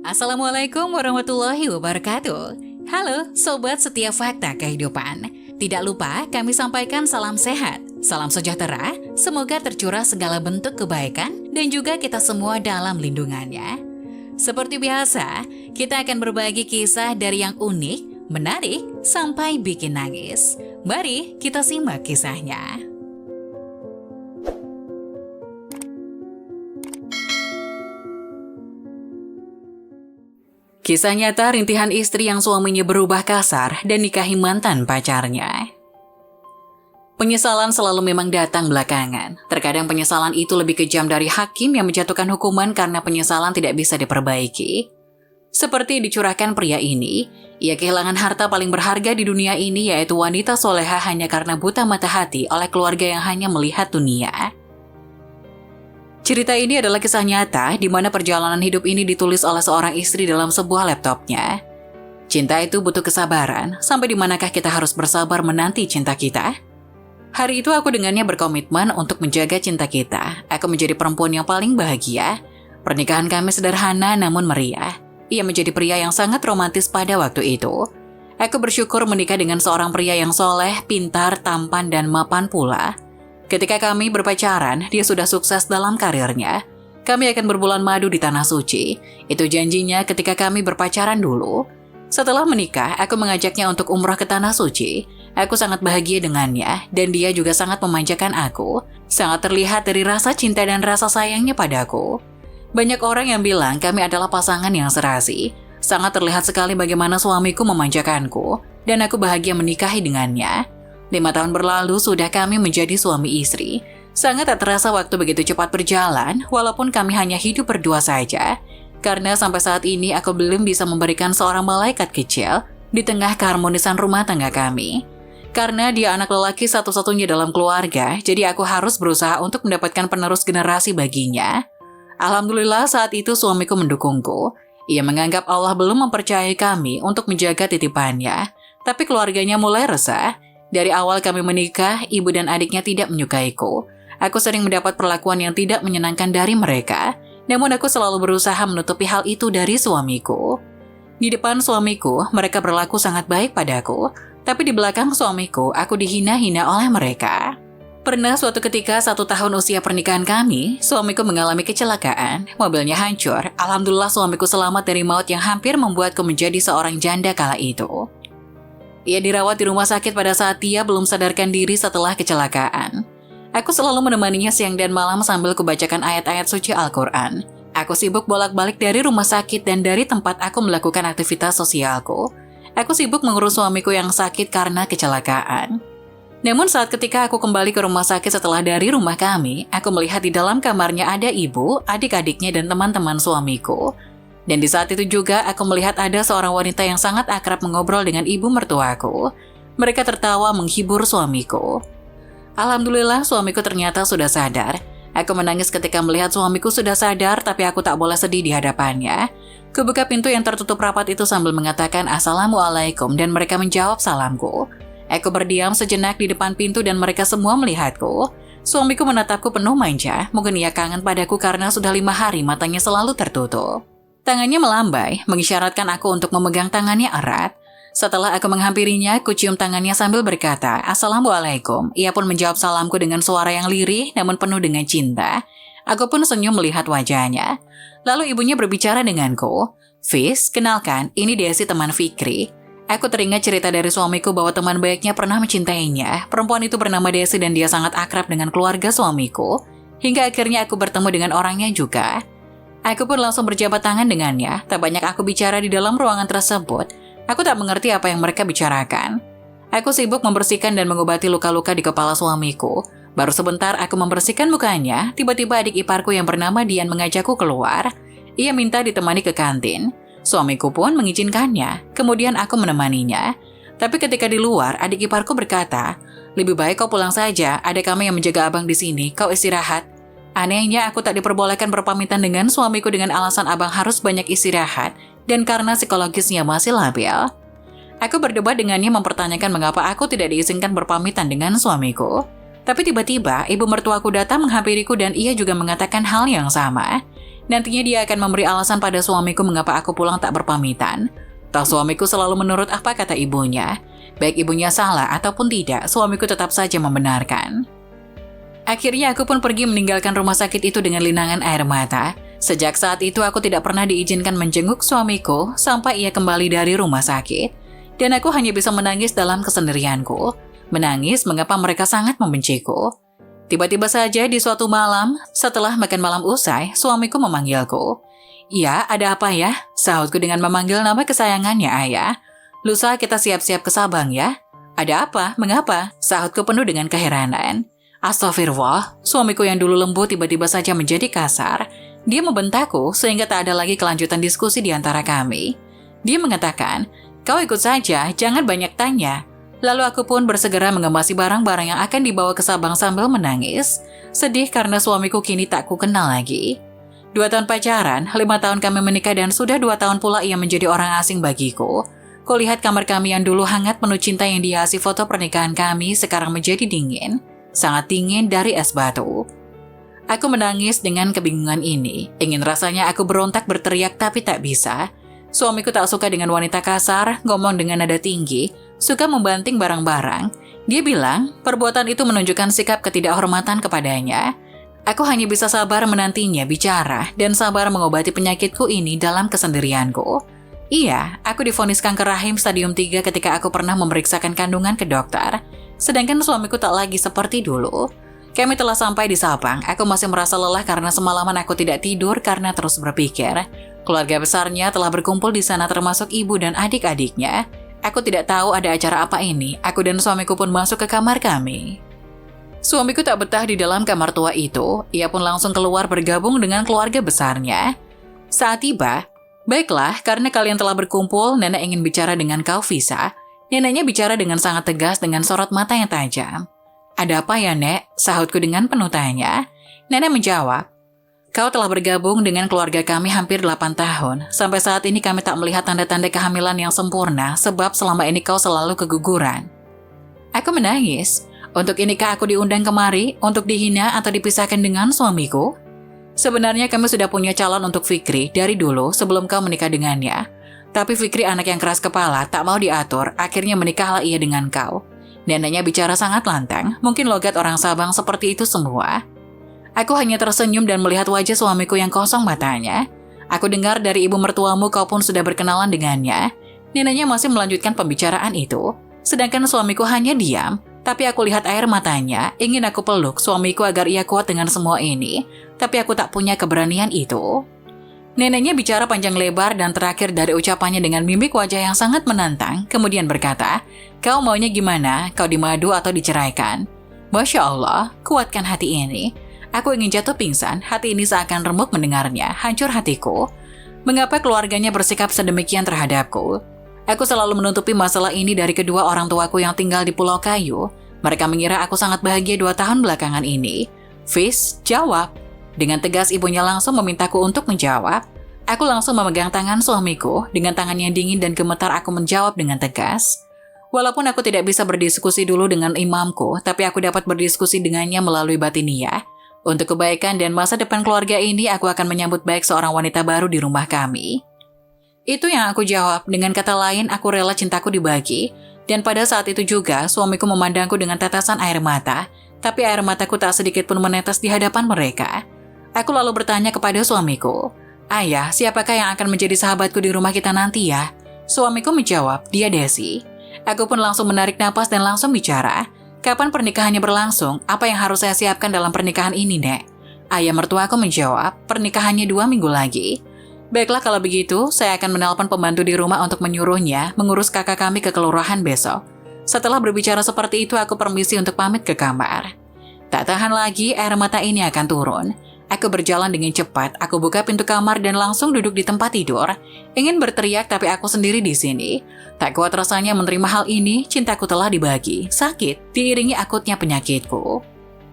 Assalamualaikum warahmatullahi wabarakatuh. Halo Sobat Setiap Fakta Kehidupan. Tidak lupa kami sampaikan salam sehat, salam sejahtera, semoga tercurah segala bentuk kebaikan dan juga kita semua dalam lindungannya. Seperti biasa, kita akan berbagi kisah dari yang unik, menarik, sampai bikin nangis. Mari kita simak kisahnya. Kisah nyata rintihan istri yang suaminya berubah kasar dan nikahi mantan pacarnya. Penyesalan selalu memang datang belakangan. Terkadang penyesalan itu lebih kejam dari hakim yang menjatuhkan hukuman karena penyesalan tidak bisa diperbaiki. Seperti dicurahkan pria ini, ia kehilangan harta paling berharga di dunia ini yaitu wanita soleha hanya karena buta mata hati oleh keluarga yang hanya melihat dunia. Cerita ini adalah kisah nyata di mana perjalanan hidup ini ditulis oleh seorang istri dalam sebuah laptopnya. Cinta itu butuh kesabaran, sampai di manakah kita harus bersabar menanti cinta kita? Hari itu aku dengannya berkomitmen untuk menjaga cinta kita. Aku menjadi perempuan yang paling bahagia. Pernikahan kami sederhana namun meriah. Ia menjadi pria yang sangat romantis pada waktu itu. Aku bersyukur menikah dengan seorang pria yang soleh, pintar, tampan, dan mapan pula. Ketika kami berpacaran, dia sudah sukses dalam karirnya. Kami akan berbulan madu di Tanah Suci. Itu janjinya ketika kami berpacaran dulu. Setelah menikah, aku mengajaknya untuk umrah ke Tanah Suci. Aku sangat bahagia dengannya, dan dia juga sangat memanjakan aku. Sangat terlihat dari rasa cinta dan rasa sayangnya padaku. Banyak orang yang bilang kami adalah pasangan yang serasi. Sangat terlihat sekali bagaimana suamiku memanjakanku, dan aku bahagia menikahi dengannya. 5 tahun berlalu sudah kami menjadi suami istri. Sangat tak terasa waktu begitu cepat berjalan, walaupun kami hanya hidup berdua saja. Karena sampai saat ini aku belum bisa memberikan seorang malaikat kecil di tengah keharmonisan rumah tangga kami. Karena dia anak lelaki satu-satunya dalam keluarga, jadi aku harus berusaha untuk mendapatkan penerus generasi baginya. Alhamdulillah saat itu suamiku mendukungku. Ia menganggap Allah belum mempercayai kami untuk menjaga titipannya, tapi keluarganya mulai resah. Dari awal kami menikah, ibu dan adiknya tidak menyukaiku. Aku sering mendapat perlakuan yang tidak menyenangkan dari mereka, namun aku selalu berusaha menutupi hal itu dari suamiku. Di depan suamiku, mereka berlaku sangat baik padaku, tapi di belakang suamiku, aku dihina-hina oleh mereka. Pernah suatu ketika 1 tahun usia pernikahan kami, suamiku mengalami kecelakaan, mobilnya hancur. Alhamdulillah suamiku selamat dari maut yang hampir membuatku menjadi seorang janda kala itu. Ia dirawat di rumah sakit pada saat dia belum sadarkan diri setelah kecelakaan. Aku selalu menemaninya siang dan malam sambil kubacakan ayat-ayat suci Al-Quran. Aku sibuk bolak-balik dari rumah sakit dan dari tempat aku melakukan aktivitas sosialku. Aku sibuk mengurus suamiku yang sakit karena kecelakaan. Namun saat ketika aku kembali ke rumah sakit setelah dari rumah kami, aku melihat di dalam kamarnya ada ibu, adik-adiknya, dan teman-teman suamiku. Dan di saat itu juga aku melihat ada seorang wanita yang sangat akrab mengobrol dengan ibu mertuaku. Mereka tertawa menghibur suamiku. Alhamdulillah suamiku ternyata sudah sadar. Aku menangis ketika melihat suamiku sudah sadar, tapi aku tak boleh sedih di hadapannya. Kubuka pintu yang tertutup rapat itu sambil mengatakan Assalamualaikum dan mereka menjawab salamku. Aku berdiam sejenak di depan pintu dan mereka semua melihatku. Suamiku menatapku penuh manja, mungkin ia kangen padaku karena sudah 5 hari matanya selalu tertutup. Tangannya melambai, mengisyaratkan aku untuk memegang tangannya erat. Setelah aku menghampirinya, aku cium tangannya sambil berkata, Assalamualaikum. Ia pun menjawab salamku dengan suara yang lirih namun penuh dengan cinta. Aku pun senyum melihat wajahnya. Lalu ibunya berbicara denganku. Fis, kenalkan, ini Desi teman Fikri. Aku teringat cerita dari suamiku bahwa teman baiknya pernah mencintainya. Perempuan itu bernama Desi dan dia sangat akrab dengan keluarga suamiku. Hingga akhirnya aku bertemu dengan orangnya juga. Aku pun langsung berjabat tangan dengannya. Tak banyak aku bicara di dalam ruangan tersebut. Aku tak mengerti apa yang mereka bicarakan. Aku sibuk membersihkan dan mengobati luka-luka di kepala suamiku. Baru sebentar aku membersihkan mukanya, tiba-tiba adik iparku yang bernama Dian mengajakku keluar. Ia minta ditemani ke kantin. Suamiku pun mengizinkannya. Kemudian aku menemaninya. Tapi ketika di luar, adik iparku berkata, lebih baik kau pulang saja, ada kami yang menjaga abang di sini, kau istirahat. Anehnya aku tak diperbolehkan berpamitan dengan suamiku dengan alasan abang harus banyak istirahat dan karena psikologisnya masih labil. Aku berdebat dengannya mempertanyakan mengapa aku tidak diizinkan berpamitan dengan suamiku. Tapi tiba-tiba ibu mertuaku datang menghampiriku dan ia juga mengatakan hal yang sama. Nantinya dia akan memberi alasan pada suamiku mengapa aku pulang tak berpamitan. Toh suamiku selalu menurut apa kata ibunya. Baik ibunya salah ataupun tidak, suamiku tetap saja membenarkan. Akhirnya aku pun pergi meninggalkan rumah sakit itu dengan linangan air mata. Sejak saat itu aku tidak pernah diizinkan menjenguk suamiku sampai ia kembali dari rumah sakit. Dan aku hanya bisa menangis dalam kesendirianku. Menangis mengapa mereka sangat membenciku. Tiba-tiba saja di suatu malam, setelah makan malam usai, suamiku memanggilku. "Iya, ada apa ya?" Sahutku dengan memanggil nama kesayangannya, "Ayah. Lusa kita siap-siap ke Sabang ya." "Ada apa? Mengapa?" Sahutku penuh dengan keheranan. Astagfirullah, suamiku yang dulu lembut tiba-tiba saja menjadi kasar. Dia membentakku sehingga tak ada lagi kelanjutan diskusi di antara kami. Dia mengatakan, "Kau ikut saja, jangan banyak tanya." Lalu aku pun bersegera mengemasi barang-barang yang akan dibawa ke Sabang sambil menangis. Sedih karena suamiku kini tak ku kenal lagi. 2 tahun pacaran, 5 tahun kami menikah dan sudah 2 tahun pula ia menjadi orang asing bagiku. Kulihat kamar kami yang dulu hangat penuh cinta yang dihiasi foto pernikahan kami sekarang menjadi dingin. Sangat dingin dari es batu. Aku menangis dengan kebingungan ini. Ingin rasanya aku berontak berteriak tapi tak bisa. Suamiku tak suka dengan wanita kasar, ngomong dengan nada tinggi, suka membanting barang-barang. Dia bilang, perbuatan itu menunjukkan sikap ketidakhormatan kepadanya. Aku hanya bisa sabar menantinya bicara dan sabar mengobati penyakitku ini dalam kesendirianku. Iya, aku divonis kanker rahim stadium 3 ketika aku pernah memeriksakan kandungan ke dokter. Sedangkan suamiku tak lagi seperti dulu. Kami telah sampai di Sabang, aku masih merasa lelah karena semalaman aku tidak tidur karena terus berpikir. Keluarga besarnya telah berkumpul di sana termasuk ibu dan adik-adiknya. Aku tidak tahu ada acara apa ini, aku dan suamiku pun masuk ke kamar kami. Suamiku tak betah di dalam kamar tua itu, ia pun langsung keluar bergabung dengan keluarga besarnya. Saat tiba, "Baiklah, karena kalian telah berkumpul, Nenek ingin bicara dengan kau, Visa." Neneknya bicara dengan sangat tegas dengan sorot mata yang tajam. "Ada apa ya, Nek?" Sahutku dengan penuh tanya. Nenek menjawab, "Kau telah bergabung dengan keluarga kami hampir 8 tahun. Sampai saat ini kami tak melihat tanda-tanda kehamilan yang sempurna sebab selama ini kau selalu keguguran." Aku menangis. Untuk inikah aku diundang kemari? Untuk dihina atau dipisahkan dengan suamiku? Sebenarnya kami sudah punya calon untuk Fikri dari dulu sebelum kau menikah dengannya. Tapi Fikri anak yang keras kepala, tak mau diatur, akhirnya menikahlah ia dengan kau. Neneknya bicara sangat lantang, mungkin logat orang Sabang seperti itu semua. Aku hanya tersenyum dan melihat wajah suamiku yang kosong matanya. Aku dengar dari ibu mertuamu kau pun sudah berkenalan dengannya. Neneknya masih melanjutkan pembicaraan itu, sedangkan suamiku hanya diam. Tapi aku lihat air matanya, ingin aku peluk suamiku agar ia kuat dengan semua ini. Tapi aku tak punya keberanian itu. Neneknya bicara panjang lebar dan terakhir dari ucapannya dengan mimik wajah yang sangat menantang, kemudian berkata, "Kau maunya gimana? Kau dimadu atau diceraikan?" Masya Allah, kuatkan hati ini. Aku ingin jatuh pingsan, hati ini seakan remuk mendengarnya, hancur hatiku. Mengapa keluarganya bersikap sedemikian terhadapku? Aku selalu menutupi masalah ini dari kedua orang tuaku yang tinggal di Pulau Kayu. Mereka mengira aku sangat bahagia 2 tahun belakangan ini. "Fis, jawab." Dengan tegas ibunya langsung memintaku untuk menjawab. Aku langsung memegang tangan suamiku. Dengan tangannya dingin dan gemetar aku menjawab dengan tegas. Walaupun aku tidak bisa berdiskusi dulu dengan imamku, tapi aku dapat berdiskusi dengannya melalui batiniah. Untuk kebaikan dan masa depan keluarga ini, aku akan menyambut baik seorang wanita baru di rumah kami. Itu yang aku jawab, dengan kata lain aku rela cintaku dibagi. Dan pada saat itu juga suamiku memandangku dengan tetesan air mata, tapi air mataku tak sedikit pun menetes di hadapan mereka. Aku lalu bertanya kepada suamiku, "Ayah, siapakah yang akan menjadi sahabatku di rumah kita nanti ya?" Suamiku menjawab, "Dia Desi." Aku pun langsung menarik napas dan langsung bicara, "Kapan pernikahannya berlangsung? Apa yang harus saya siapkan dalam pernikahan ini, Nek?" Ayah mertuaku menjawab, "Pernikahannya 2 minggu lagi." "Baiklah kalau begitu, saya akan menelpon pembantu di rumah untuk menyuruhnya mengurus kakak kami ke kelurahan besok." Setelah berbicara seperti itu, aku permisi untuk pamit ke kamar. Tak tahan lagi, air mata ini akan turun. Aku berjalan dengan cepat, aku buka pintu kamar dan langsung duduk di tempat tidur. Ingin berteriak tapi aku sendiri di sini. Tak kuat rasanya menerima hal ini, cintaku telah dibagi. Sakit, diiringi akutnya penyakitku.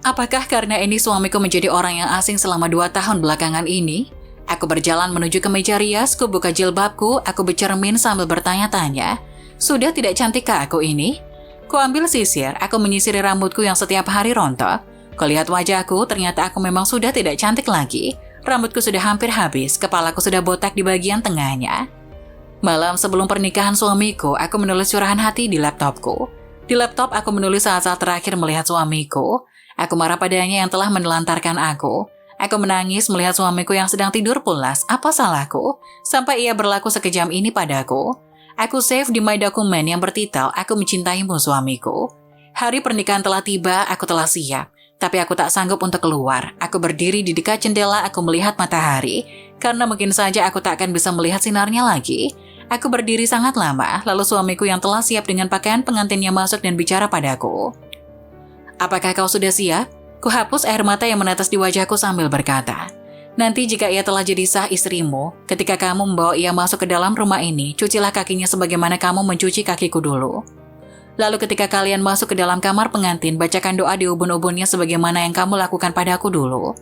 Apakah karena ini suamiku menjadi orang yang asing selama 2 tahun belakangan ini? Aku berjalan menuju ke meja rias, ku buka jilbabku, aku bercermin sambil bertanya-tanya. Sudah tidak cantikkah aku ini? Ku ambil sisir, aku menyisiri rambutku yang setiap hari rontok. Kulihat wajahku, ternyata aku memang sudah tidak cantik lagi. Rambutku sudah hampir habis, kepalaku sudah botak di bagian tengahnya. Malam sebelum pernikahan suamiku, aku menulis curahan hati di laptopku. Di laptop aku menulis saat-saat terakhir melihat suamiku. Aku marah padanya yang telah menelantarkan aku. Aku menangis melihat suamiku yang sedang tidur pulas. Apa salahku? Sampai ia berlaku sekejam ini padaku. Aku save di my dokumen yang bertitel, "Aku mencintaimu suamiku." Hari pernikahan telah tiba, aku telah siap. Tapi aku tak sanggup untuk keluar. Aku berdiri di dekat jendela, aku melihat matahari. Karena mungkin saja aku tak akan bisa melihat sinarnya lagi. Aku berdiri sangat lama, lalu suamiku yang telah siap dengan pakaian pengantinnya masuk dan bicara padaku. "Apakah kau sudah siap?" Kuhapus air mata yang menetes di wajahku sambil berkata, "Nanti jika ia telah jadi sah istrimu, ketika kamu membawa ia masuk ke dalam rumah ini, cucilah kakinya sebagaimana kamu mencuci kakiku dulu. Lalu ketika kalian masuk ke dalam kamar pengantin, bacakan doa di ubun-ubunnya sebagaimana yang kamu lakukan padaku dulu."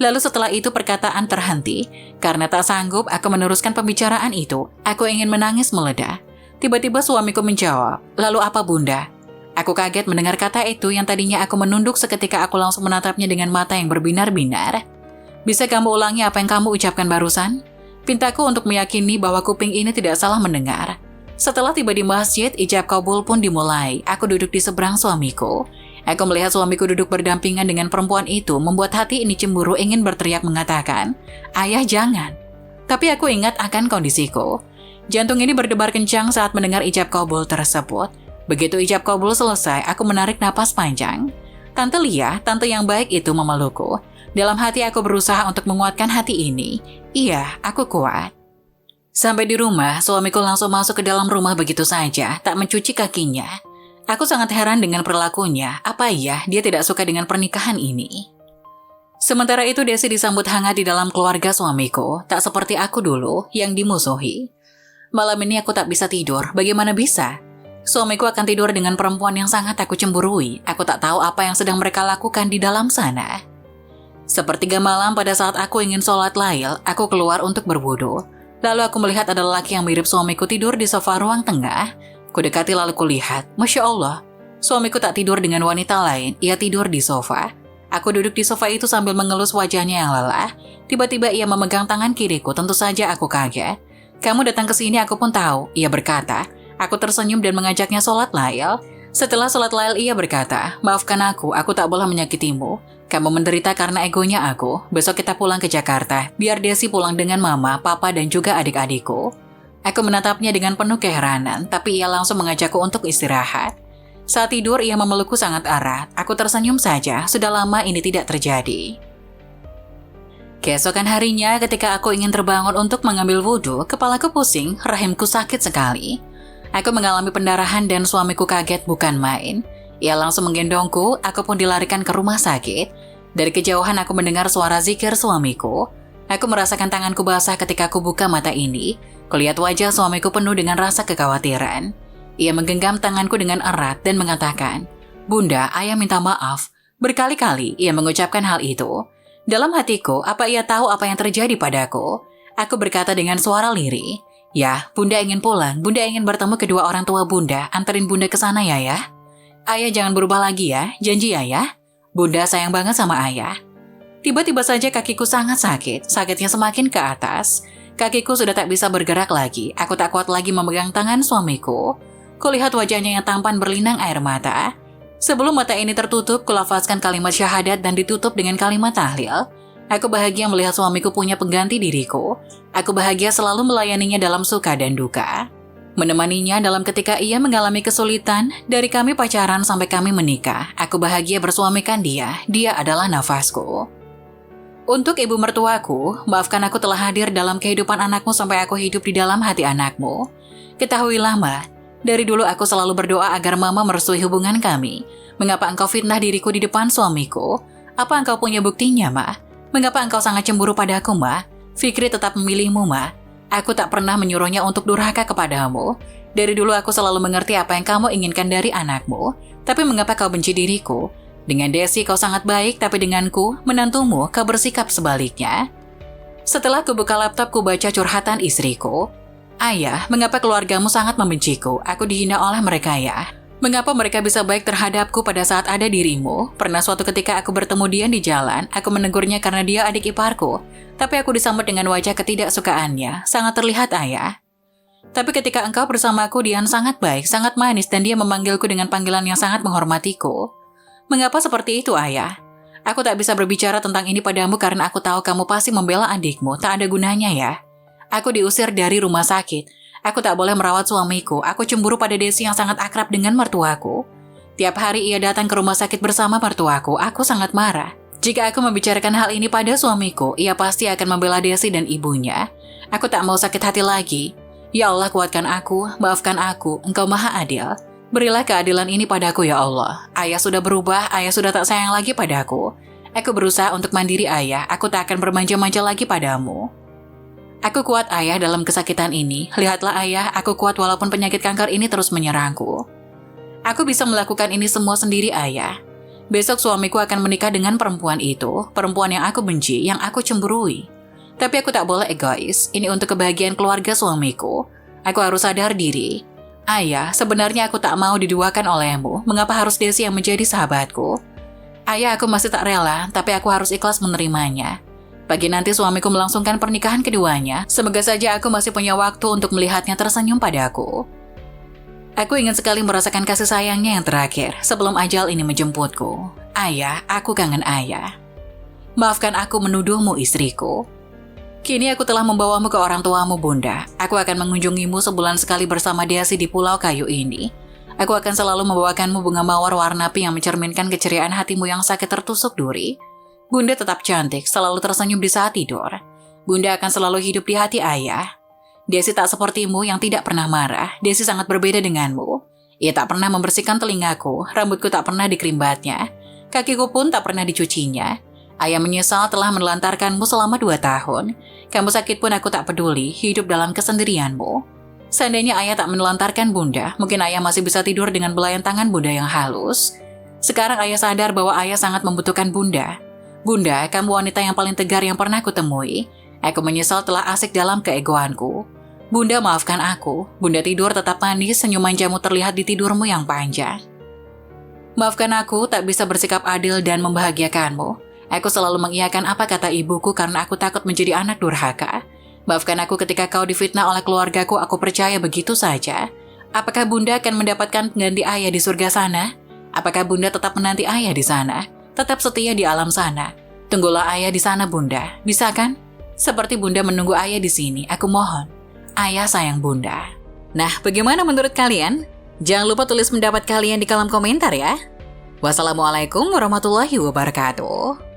Lalu setelah itu perkataan terhenti. Karena tak sanggup aku meneruskan pembicaraan itu, aku ingin menangis meledak. Tiba-tiba suamiku menjawab, "Lalu apa Bunda?" Aku kaget mendengar kata itu yang tadinya aku menunduk seketika aku langsung menatapnya dengan mata yang berbinar-binar. "Bisa kamu ulangi apa yang kamu ucapkan barusan?" Pintaku untuk meyakini bahwa kuping ini tidak salah mendengar. Setelah tiba di masjid, ijab kabul pun dimulai. Aku duduk di seberang suamiku. Aku melihat suamiku duduk berdampingan dengan perempuan itu membuat hati ini cemburu ingin berteriak mengatakan, "Ayah jangan." Tapi aku ingat akan kondisiku. Jantung ini berdebar kencang saat mendengar ijab kabul tersebut. Begitu ijab kabul selesai, aku menarik napas panjang. Tante Lia, tante yang baik itu memelukku. Dalam hati aku berusaha untuk menguatkan hati ini. Iya, aku kuat. Sampai di rumah, suamiku langsung masuk ke dalam rumah begitu saja, tak mencuci kakinya. Aku sangat heran dengan perilakunya. Apa iya dia tidak suka dengan pernikahan ini? Sementara itu Desi disambut hangat di dalam keluarga suamiku, tak seperti aku dulu yang dimusuhi. Malam ini aku tak bisa tidur, bagaimana bisa? Suamiku akan tidur dengan perempuan yang sangat aku cemburui. Aku tak tahu apa yang sedang mereka lakukan di dalam sana. Sepertiga malam pada saat aku ingin sholat lail, aku keluar untuk berwudu. Lalu aku melihat ada lelaki yang mirip suamiku tidur di sofa ruang tengah. Kudekati lalu kulihat, Masya Allah, suamiku tak tidur dengan wanita lain, ia tidur di sofa. Aku duduk di sofa itu sambil mengelus wajahnya yang lelah. Tiba-tiba ia memegang tangan kiriku, tentu saja aku kaget. "Kamu datang ke sini aku pun tahu," ia berkata. Aku tersenyum dan mengajaknya sholat lail. Setelah sholat lail ia berkata, "Maafkan aku tak boleh menyakitimu. Kamu menderita karena egonya aku. Besok kita pulang ke Jakarta, biar Desi pulang dengan mama, papa dan juga adik-adikku." Aku menatapnya dengan penuh keheranan, tapi ia langsung mengajakku untuk istirahat. Saat tidur ia memelukku sangat erat. Aku tersenyum saja, sudah lama ini tidak terjadi. Keesokan harinya ketika aku ingin terbangun untuk mengambil wudhu, kepalaku pusing, rahimku sakit sekali. Aku mengalami pendarahan dan suamiku kaget bukan main. Ia langsung menggendongku, aku pun dilarikan ke rumah sakit. Dari kejauhan aku mendengar suara zikir suamiku. Aku merasakan tanganku basah ketika aku buka mata ini. Kulihat wajah suamiku penuh dengan rasa kekhawatiran. Ia menggenggam tanganku dengan erat dan mengatakan, "Bunda, ayah minta maaf." Berkali-kali ia mengucapkan hal itu. Dalam hatiku, apa ia tahu apa yang terjadi padaku? Aku berkata dengan suara lirih, "Ya, Bunda ingin pulang. Bunda ingin bertemu kedua orang tua Bunda. Anterin Bunda ke sana ya. Ayah jangan berubah lagi ya. Janji ayah. Bunda sayang banget sama ayah." Tiba-tiba saja kakiku sangat sakit. Sakitnya semakin ke atas. Kakiku sudah tak bisa bergerak lagi. Aku tak kuat lagi memegang tangan suamiku. Kulihat wajahnya yang tampan berlinang air mata. Sebelum mata ini tertutup, kulafazkan kalimat syahadat dan ditutup dengan kalimat tahlil. Aku bahagia melihat suamiku punya pengganti diriku. Aku bahagia selalu melayaninya dalam suka dan duka. Menemaninya dalam ketika ia mengalami kesulitan, dari kami pacaran sampai kami menikah. Aku bahagia bersuamikan dia. Dia adalah nafasku. Untuk ibu mertuaku, maafkan aku telah hadir dalam kehidupan anakmu sampai aku hidup di dalam hati anakmu. Ketahuilah, Ma, dari dulu aku selalu berdoa agar Mama merestui hubungan kami. Mengapa engkau fitnah diriku di depan suamiku? Apa engkau punya buktinya, Ma? Mengapa engkau sangat cemburu padaku, Ma? Fikri tetap memilihmu, Ma. Aku tak pernah menyuruhnya untuk durhaka kepadamu. Dari dulu aku selalu mengerti apa yang kamu inginkan dari anakmu. Tapi mengapa kau benci diriku? Dengan Desi kau sangat baik, tapi denganku, menantumu, kau bersikap sebaliknya. Setelah kubuka laptop, kubaca curhatan istriku. "Ayah, mengapa keluargamu sangat membenciku? Aku dihina oleh mereka ya. Mengapa mereka bisa baik terhadapku pada saat ada dirimu? Pernah suatu ketika aku bertemu Dian di jalan, aku menegurnya karena dia adik iparku. Tapi aku disambut dengan wajah ketidaksukaannya, sangat terlihat ayah. Tapi ketika engkau bersamaku, Dian sangat baik, sangat manis, dan dia memanggilku dengan panggilan yang sangat menghormatiku. Mengapa seperti itu, ayah? Aku tak bisa berbicara tentang ini padamu karena aku tahu kamu pasti membela adikmu, tak ada gunanya ya. Aku diusir dari rumah sakit. Aku tak boleh merawat suamiku. Aku cemburu pada Desi yang sangat akrab dengan mertuaku. Tiap hari ia datang ke rumah sakit bersama mertuaku. Aku sangat marah. Jika aku membicarakan hal ini pada suamiku, ia pasti akan membela Desi dan ibunya. Aku tak mau sakit hati lagi. Ya Allah, kuatkan aku, maafkan aku. Engkau maha adil. Berilah keadilan ini padaku ya Allah. Ayah sudah berubah, ayah sudah tak sayang lagi padaku. Aku berusaha untuk mandiri ayah. Aku tak akan bermanja-manja lagi padamu. Aku kuat ayah dalam kesakitan ini. Lihatlah ayah, aku kuat walaupun penyakit kanker ini terus menyerangku. Aku bisa melakukan ini semua sendiri ayah. Besok suamiku akan menikah dengan perempuan itu, perempuan yang aku benci, yang aku cemburui. Tapi aku tak boleh egois, ini untuk kebahagiaan keluarga suamiku. Aku harus sadar diri. Ayah, sebenarnya aku tak mau diduakan olehmu, mengapa harus Desi yang menjadi sahabatku? Ayah, aku masih tak rela, tapi aku harus ikhlas menerimanya. Pagi nanti suamiku melangsungkan pernikahan keduanya. Semoga saja aku masih punya waktu untuk melihatnya tersenyum padaku. Aku ingin sekali merasakan kasih sayangnya yang terakhir sebelum ajal ini menjemputku. Ayah, aku kangen ayah. Maafkan aku menuduhmu istriku. Kini aku telah membawamu ke orang tuamu, Bunda. Aku akan mengunjungimu sebulan sekali bersama Desi di Pulau Kayu ini. Aku akan selalu membawakanmu bunga mawar warna pink yang mencerminkan keceriaan hatimu yang sakit tertusuk duri. Bunda tetap cantik, selalu tersenyum di saat tidur. Bunda akan selalu hidup di hati ayah. Desi tak sepertimu yang tidak pernah marah. Desi sangat berbeda denganmu. Ia tak pernah membersihkan telingaku, rambutku tak pernah dikerimbatnya. Kakiku pun tak pernah dicucinya. Ayah menyesal telah menelantarkanmu selama 2 tahun. Kamu sakit pun aku tak peduli, hidup dalam kesendirianmu. Seandainya ayah tak menelantarkan Bunda, mungkin ayah masih bisa tidur dengan belayan tangan Bunda yang halus. Sekarang ayah sadar bahwa ayah sangat membutuhkan Bunda. Bunda, kamu wanita yang paling tegar yang pernah kutemui. Aku menyesal telah asik dalam keegoanku. Bunda, maafkan aku. Bunda tidur tetap manis, senyuman jamu terlihat di tidurmu yang panjang. Maafkan aku tak bisa bersikap adil dan membahagiakanmu. Aku selalu mengiyakan apa kata ibuku karena aku takut menjadi anak durhaka. Maafkan aku ketika kau difitnah oleh keluargaku, aku percaya begitu saja. Apakah Bunda akan mendapatkan pengganti ayah di surga sana? Apakah Bunda tetap menanti ayah di sana? Tetap setia di alam sana. Tunggulah ayah di sana, Bunda. Bisa kan? Seperti Bunda menunggu ayah di sini, aku mohon. Ayah sayang Bunda. Nah, bagaimana menurut kalian? Jangan lupa tulis pendapat kalian di kolom komentar ya. Wassalamualaikum warahmatullahi wabarakatuh.